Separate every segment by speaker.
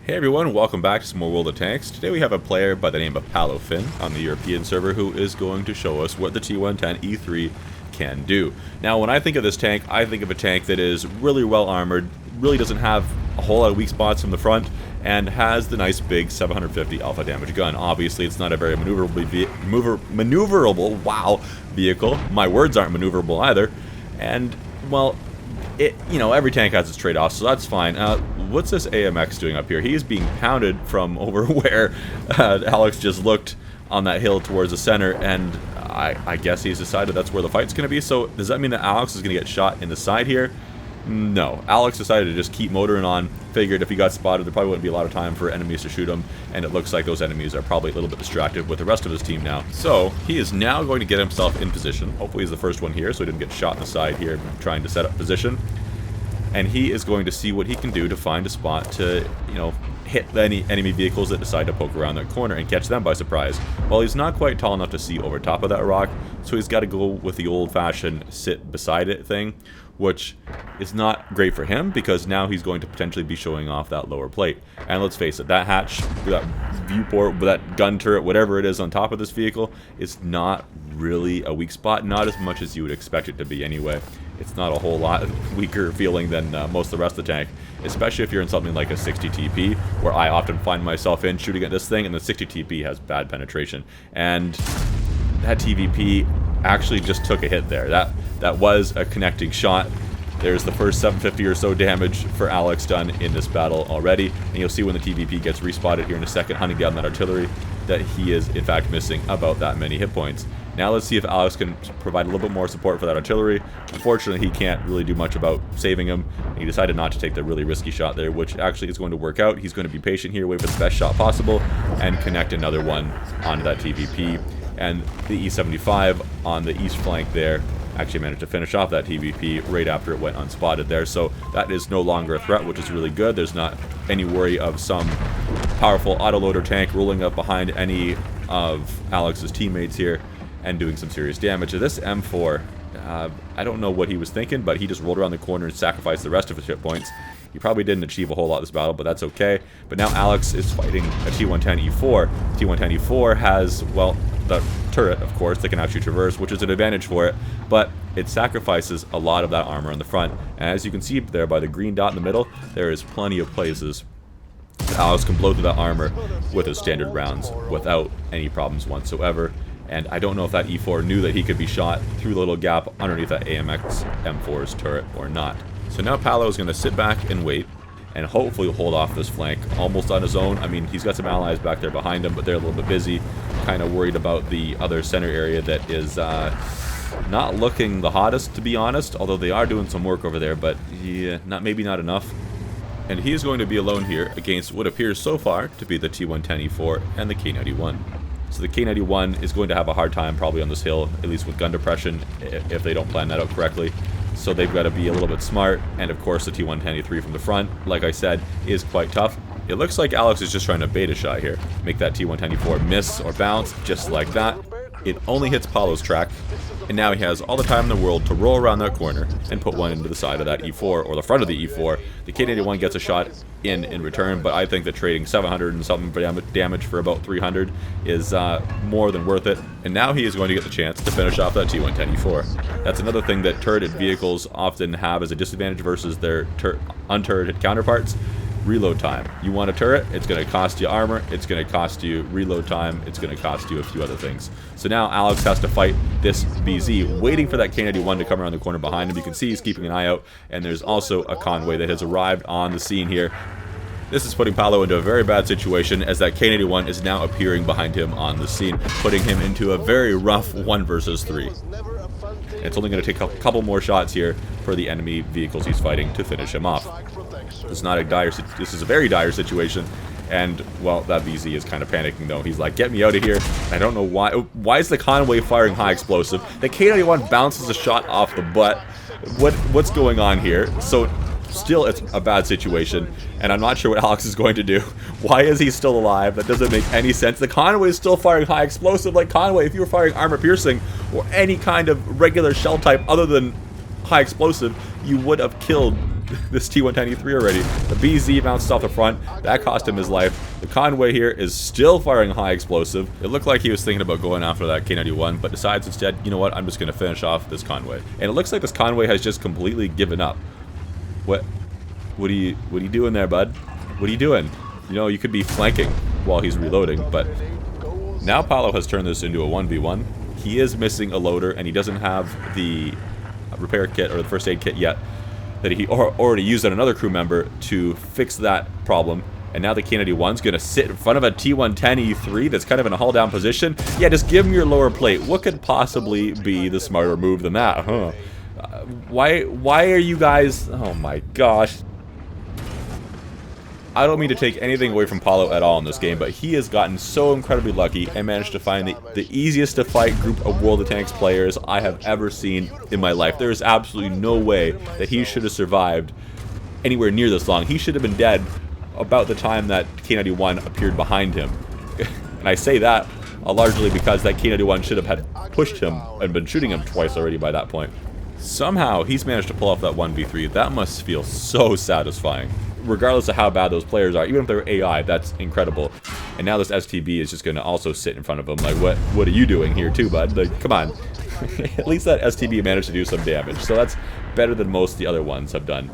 Speaker 1: Hey everyone, welcome back to some more World of Tanks. Today we have a player by the name of Finn on the European server who is going to show us what the T110E3 can do. Now when I think of this tank, I think of a tank that is really well armored, really doesn't have a whole lot of weak spots from the front, and has the nice big 750 alpha damage gun. Obviously it's not a very maneuverable vehicle. My words aren't maneuverable either. And, well, every tank has its trade-offs, so that's fine. What's this AMX doing up here? He is being pounded from over where Alex just looked on that hill towards the center, and I guess he's decided that's where the fight's going to be. So does that mean that Alex is going to get shot in the side here? No. Alex decided to just keep motoring on. Figured if he got spotted, there probably wouldn't be a lot of time for enemies to shoot him, and it looks like those enemies are probably a little bit distracted with the rest of his team now. So he is now going to get himself in position. Hopefully he's the first one here, so he didn't get shot in the side here trying to set up position. And he is going to see what he can do to find a spot to, hit any enemy vehicles that decide to poke around that corner and catch them by surprise. Well, he's not quite tall enough to see over top of that rock, so he's got to go with the old-fashioned sit beside it thing, which is not great for him because now he's going to potentially be showing off that lower plate. And let's face it, that hatch, that viewport, that gun turret, whatever it is on top of this vehicle, is not really a weak spot, not as much as you would expect it to be anyway. It's not a whole lot weaker feeling than most of the rest of the tank, especially if you're in something like a 60 TP, where I often find myself in shooting at this thing, and the 60 TP has bad penetration. And that TVP actually just took a hit there. That was a connecting shot. There's the first 750 or so damage for Alex done in this battle already, and you'll see when the TVP gets respotted here in a second, hunting down that artillery, that he is in fact missing about that many hit points. Now let's see if Alex can provide a little bit more support for that artillery. Unfortunately, he can't really do much about saving him. He decided not to take the really risky shot there, which actually is going to work out. He's going to be patient here, wait for the best shot possible, and connect another one onto that TVP. And the E75 on the east flank there actually managed to finish off that TVP right after it went unspotted there. So that is no longer a threat, which is really good. There's not any worry of some powerful autoloader tank rolling up behind any of Alex's teammates here and doing some serious damage. To this M4, I don't know what he was thinking, but he just rolled around the corner and sacrificed the rest of his hit points. He probably didn't achieve a whole lot this battle, but that's okay. But now Alex is fighting a T110E4. T110E4 has, well, the turret, of course, that can actually traverse, which is an advantage for it, but it sacrifices a lot of that armor on the front. And as you can see there by the green dot in the middle, there is plenty of places that Alex can blow through that armor with his standard rounds without any problems whatsoever. And I don't know if that E4 knew that he could be shot through the little gap underneath that AMX M4's turret or not. So now Paolo is going to sit back and wait, and hopefully hold off this flank almost on his own. I mean, he's got some allies back there behind him, but they're a little bit busy. Kind of worried about the other center area that is not looking the hottest, to be honest, although they are doing some work over there, but yeah, maybe not enough. And he is going to be alone here against what appears so far to be the T110E4 and the K91. So the K91 is going to have a hard time probably on this hill, at least with gun depression, if they don't plan that out correctly. So they've got to be a little bit smart, and of course the T110E3 from the front, like I said, is quite tough. It looks like Alex is just trying to bait a shot here, make that T110E4 miss or bounce, just like that. It only hits Paulo's track, and now he has all the time in the world to roll around that corner and put one into the side of that E4, or the front of the E4. The K91 gets a shot in return, but I think that trading 700 and something damage for about 300 is more than worth it. And now he is going to get the chance to finish off that T110E4. That's another thing that turreted vehicles often have as a disadvantage versus their unturreted counterparts. Reload time. You want a turret, it's going to cost you armor, it's going to cost you reload time, it's going to cost you a few other things. So now Alex has to fight this BZ, waiting for that K91 to come around the corner behind him. You can see he's keeping an eye out, and there's also a convoy that has arrived on the scene here. This is putting Paolo into a very bad situation, as that K91 is now appearing behind him on the scene, putting him into a very rough 1 versus 3. It's only going to take a couple more shots here for the enemy vehicles he's fighting to finish him off. This is a very dire situation, and, well, that VZ is kind of panicking, though. He's like, get me out of here. I don't know why. Why is the convoy firing high explosive? The K91 bounces a shot off the butt. What's going on here? So, still, it's a bad situation, and I'm not sure what Alex is going to do. Why is he still alive? That doesn't make any sense. The convoy is still firing high explosive. Like, convoy, if you were firing armor piercing or any kind of regular shell type other than high explosive, you would have killed this T110E3 already. The BZ bounced off the front. That cost him his life. The Conway here is still firing high explosive. It looked like he was thinking about going after that K91, but decides instead, you know what, I'm just going to finish off this Conway. And it looks like this Conway has just completely given up. What are you doing there, bud? What are you doing? You know, you could be flanking while he's reloading, but now Paolo has turned this into a 1v1. He is missing a loader, and he doesn't have the repair kit or the first aid kit yet that he already used on another crew member to fix that problem. And now the K91's going to sit in front of a T110E3 that's kind of in a hull-down position. Yeah, just give him your lower plate. What could possibly be the smarter move than that, huh? Why are you guys... Oh my gosh. I don't mean to take anything away from Paolo at all in this game, but he has gotten so incredibly lucky and managed to find the easiest to fight group of World of Tanks players I have ever seen in my life. There is absolutely no way that he should have survived anywhere near this long. He should have been dead about the time that K91 appeared behind him. And I say that largely because that K91 should have had pushed him and been shooting him twice already by that point. Somehow, he's managed to pull off that 1v3. That must feel so satisfying. Regardless of how bad those players are, even if they're AI, that's incredible. And now this STB is just going to also sit in front of him. Like, what are you doing here too, bud? Like, come on. At least that STB managed to do some damage. So that's better than most of the other ones have done.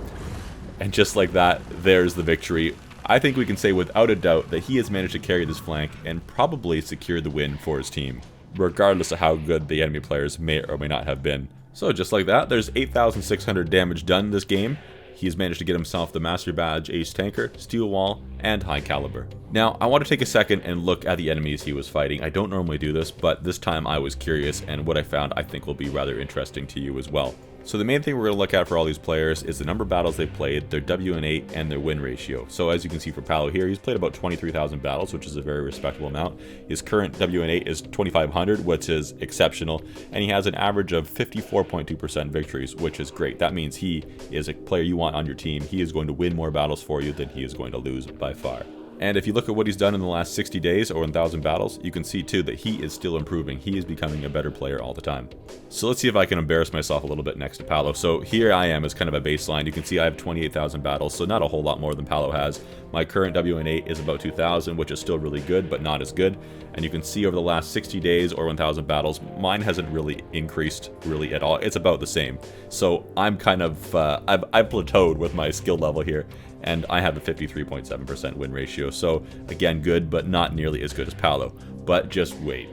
Speaker 1: And just like that, there's the victory. I think we can say without a doubt that he has managed to carry this flank and probably secure the win for his team, regardless of how good the enemy players may or may not have been. So just like that, there's 8,600 damage done this game. He's managed to get himself the Master Badge, Ace Tanker, Steel Wall, and High Caliber. Now, I want to take a second and look at the enemies he was fighting. I don't normally do this, but this time I was curious, and what I found I think will be rather interesting to you as well. So the main thing we're going to look at for all these players is the number of battles they've played, their WN8, and their win ratio. So as you can see for Paolo here, he's played about 23,000 battles, which is a very respectable amount. His current WN8 is 2,500, which is exceptional, and he has an average of 54.2% victories, which is great. That means he is a player you want on your team. He is going to win more battles for you than he is going to lose by far. And if you look at what he's done in the last 60 days or 1,000 battles, you can see too that he is still improving. He is becoming a better player all the time. So let's see if I can embarrass myself a little bit next to Paolo. So here I am as kind of a baseline. You can see I have 28,000 battles, so not a whole lot more than Paolo has. My current WN8 is about 2,000, which is still really good, but not as good. And you can see over the last 60 days or 1,000 battles, mine hasn't really increased really at all. It's about the same. So I'm kind of, I've plateaued with my skill level here. And I have a 53.7% win ratio, so again, good, but not nearly as good as Paolo. But just wait.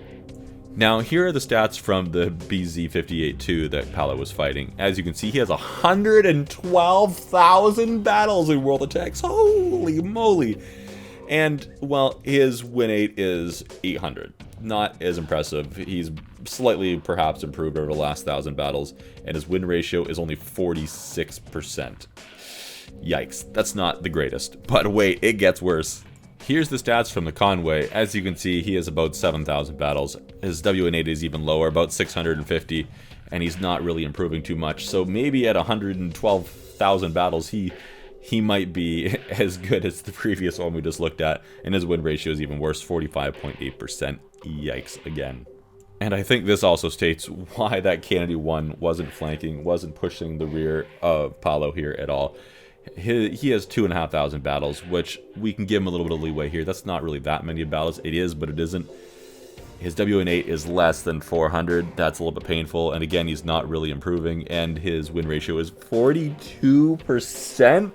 Speaker 1: Now, here are the stats from the BZ58-2 that Paolo was fighting. As you can see, he has 112,000 battles in World of Tanks. Holy moly! And, well, his win rate is 800. Not as impressive. He's slightly, perhaps, improved over the last 1,000 battles, and his win ratio is only 46%. Yikes, that's not the greatest. But wait, it gets worse. Here's the stats from the Conway. As you can see, he has about 7,000 battles. His WN8 is even lower, about 650, and he's not really improving too much. So maybe at 112,000 battles, he might be as good as the previous one we just looked at, and his win ratio is even worse, 45.8%. Yikes, again. And I think this also states why that K91 wasn't flanking, wasn't pushing the rear of Paolo here at all. He has 2,500 battles, which we can give him a little bit of leeway here. That's not really that many battles. It is, but it isn't. His WN8 is less than 400. That's a little bit painful. And again, he's not really improving. And his win ratio is 42%.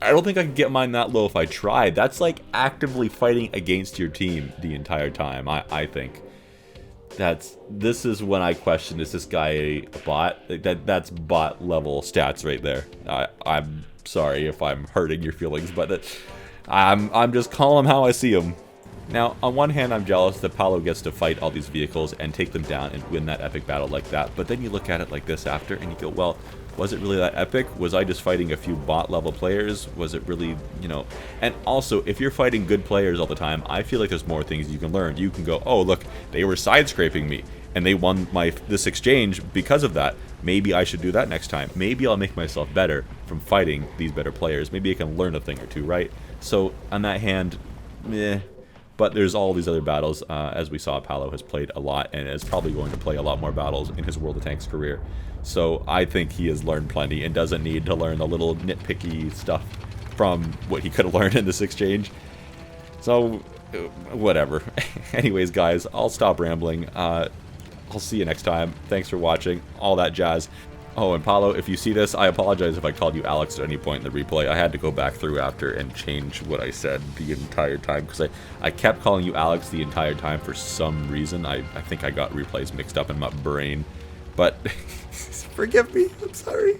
Speaker 1: I don't think I could get mine that low if I tried. That's like actively fighting against your team the entire time, I think. This is when I question, is this guy a bot? That's bot level stats right there. I'm sorry if I'm hurting your feelings, but I'm just calling them how I see them. Now, on one hand, I'm jealous that Paolo gets to fight all these vehicles and take them down and win that epic battle like that. But then you look at it like this after and you go, well, was it really that epic? Was I just fighting a few bot level players? Was it really, you know? And also, if you're fighting good players all the time, I feel like there's more things you can learn. You can go, oh, look, they were side scraping me and they won this exchange because of that. Maybe I should do that next time. Maybe I'll make myself better from fighting these better players. Maybe I can learn a thing or two, right? So on that hand, But there's all these other battles. As we saw, Paolo has played a lot and is probably going to play a lot more battles in his World of Tanks career. So I think he has learned plenty and doesn't need to learn the little nitpicky stuff from what he could have learned in this exchange. So, whatever. Anyways, guys, I'll stop rambling. I'll see you next time. Thanks for watching. All that jazz. Oh, and Paolo, if you see this, I apologize if I called you Alex at any point in the replay. I had to go back through after and change what I said the entire time, because I kept calling you Alex the entire time for some reason. I think I got replays mixed up in my brain. But forgive me. I'm sorry.